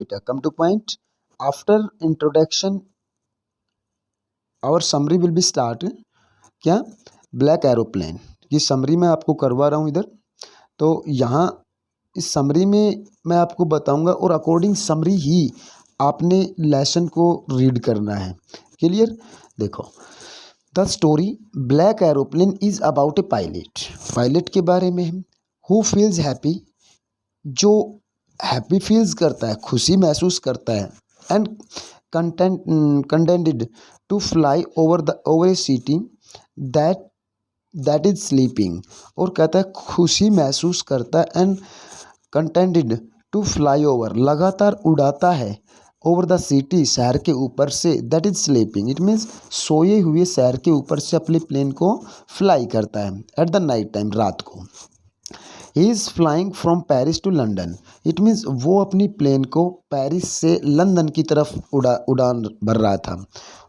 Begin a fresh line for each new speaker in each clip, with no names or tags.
बेटा come to point. After introduction our summary will be start. क्या? Black aeroplane की summary मैं आपको करवा रहा हूँ इधर। तो यहाँ इस समरी में मैं आपको बताऊंगा और अकॉर्डिंग समरी ही आपने लेसन को रीड करना है। क्लियर? देखो, the story black aeroplane is about a pilot. Pilot के बारे में है हु फील्स हैप्पी, जो हैप्पी फील्स करता है, खुशी महसूस करता है, and contented to fly over a city that that is sleeping. और कहता है खुशी महसूस करता है and contented to fly over, लगातार उड़ाता है, ओवर द सिटी, शहर के ऊपर से, that is sleeping, it means सोए हुए शहर के ऊपर से अपने प्लेन को फ्लाई करता है एट द नाइट टाइम, रात को। He is flying from Paris to London, it means वो अपनी प्लेन को पेरिस से लंदन की तरफ उड़ान भर रहा था।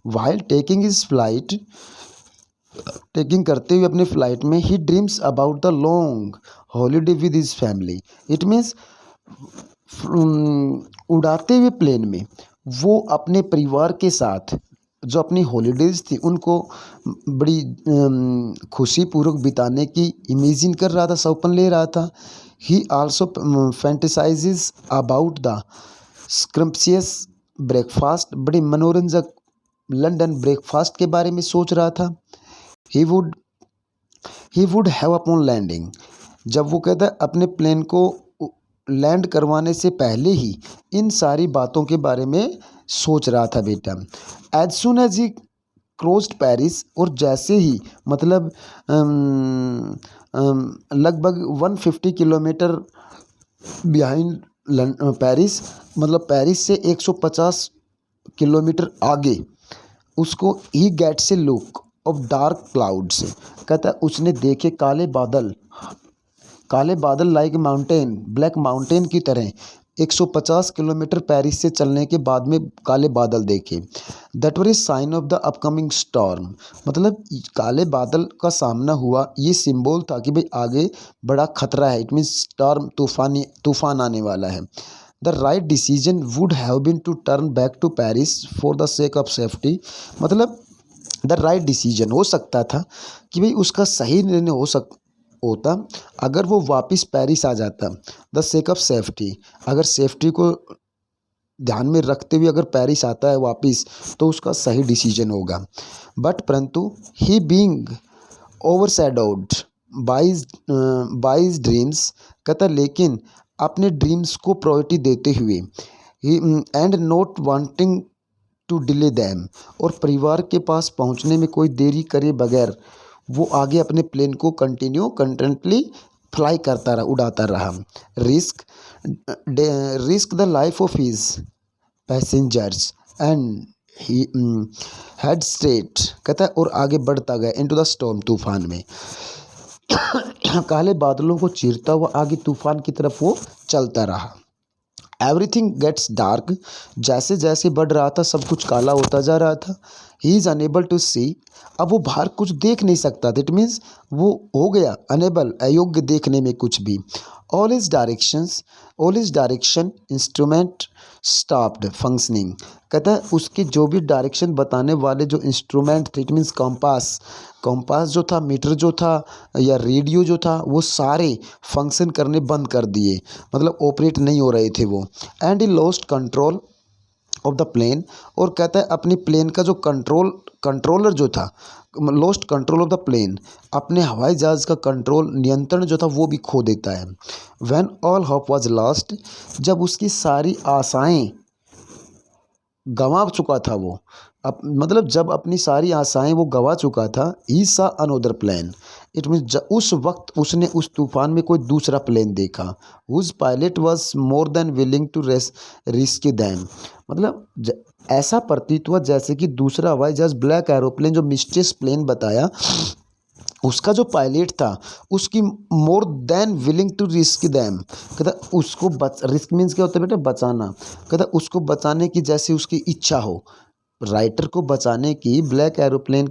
While taking is flight, taking करते हुए अपने फ्लाइट में, he dreams about the long holiday with his family, it means उड़ाते हुए प्लेन में वो अपने परिवार के साथ जो अपनी हॉलीडेज थी उनको बड़ी खुशी पूर्वक बिताने की इमेजिन कर रहा था, सपन ले रहा था। He also fantasizes about the scrumptious breakfast, बड़ी मनोरंजक लंदन ब्रेकफास्ट के बारे में सोच रहा था। He would have upon landing, जब वो कहता है अपने प्लेन को लैंड करवाने से पहले ही इन सारी बातों के बारे में सोच रहा था बेटा। As soon as he crossed Paris, और जैसे ही मतलब लगभग 150 किलोमीटर बिहाइंड पेरिस, मतलब पेरिस से 150 किलोमीटर आगे, उसको ही गेट से लुक ऑफ डार्क क्लाउड्स, कहता है उसने देखे काले बादल, काले बादल लाइक माउंटेन, ब्लैक माउंटेन की तरह 150 किलोमीटर पेरिस से चलने के बाद में काले बादल देखे। That were a sign of the upcoming storm, मतलब काले बादल का सामना हुआ, ये सिंबल था कि भाई आगे बड़ा खतरा है, इट मीन्स स्टॉर्म, तूफान आने वाला है। The right decision would have been to turn back to Paris for the sake of safety, मतलब द राइट डिसीजन हो सकता था कि भाई उसका सही निर्णय होता अगर वो वापस पेरिस आ जाता, द सेक ऑफ सेफ्टी, अगर सेफ्टी को ध्यान में रखते हुए अगर पेरिस आता है वापस तो उसका सही डिसीजन होगा। बट परंतु he being overshadowed by dreams, कहता लेकिन अपने ड्रीम्स को प्रायोरिटी देते हुए, and not wanting to delay them, और परिवार के पास पहुंचने में कोई देरी करे बगैर वो आगे अपने प्लेन को कंटिन्यूली फ्लाई करता रहा, उड़ाता रहा। Risk the life of his passengers and he head straight, कहता है और आगे बढ़ता गया इनटू द स्टॉर्म, तूफान में। काले बादलों को चीरता हुआ आगे तूफान की तरफ वो चलता रहा। एवरीथिंग गेट्स डार्क, जैसे जैसे बढ़ रहा था सब कुछ काला होता जा रहा था। ही इज़ अनेबल टू सी, अब वो बाहर कुछ देख नहीं सकता था, इट मीन्स वो हो गया अनेबल, अयोग्य देखने में कुछ भी। All is direction instrument stopped functioning, कहता है उसके जो भी डायरेक्शन बताने वाले जो इंस्ट्रूमेंट थे, इट मीन्स कंपास जो था, मीटर जो था या रेडियो जो था, वो सारे फंक्शन करने बंद कर दिए, मतलब ऑपरेट नहीं हो रहे थे वो। And he lost control of the plane, और कहता है अपनी प्लेन का जो कंट्रोलर जो था, lost control of the plane, अपने हवाई जहाज़ का कंट्रोल, नियंत्रण जो था वो भी खो देता है। When all hope was lost, जब उसकी सारी आशाएं गंवा चुका था वो, मतलब जब अपनी सारी आशाएं वो गंवा चुका था, ही सा अनोदर प्लेन, इट मीन्स उस वक्त उसने उस तूफान में कोई दूसरा प्लेन देखा। Whose pilot was more than willing to risk them, मतलब ऐसा प्रतीत हुआ जैसे कि दूसरा हवाई जहाज ब्लैक एरोप्लेन जो मिस्टेस प्लेन बताया, उसका जो पायलट था उसकी more than willing to risk them, कहता उसको रिस्क मीन्स क्या होता है बेटा? बचाना, कहता उसको बचाने की जैसे उसकी इच्छा हो, राइटर को बचाने की ब्लैक एरोप्लेन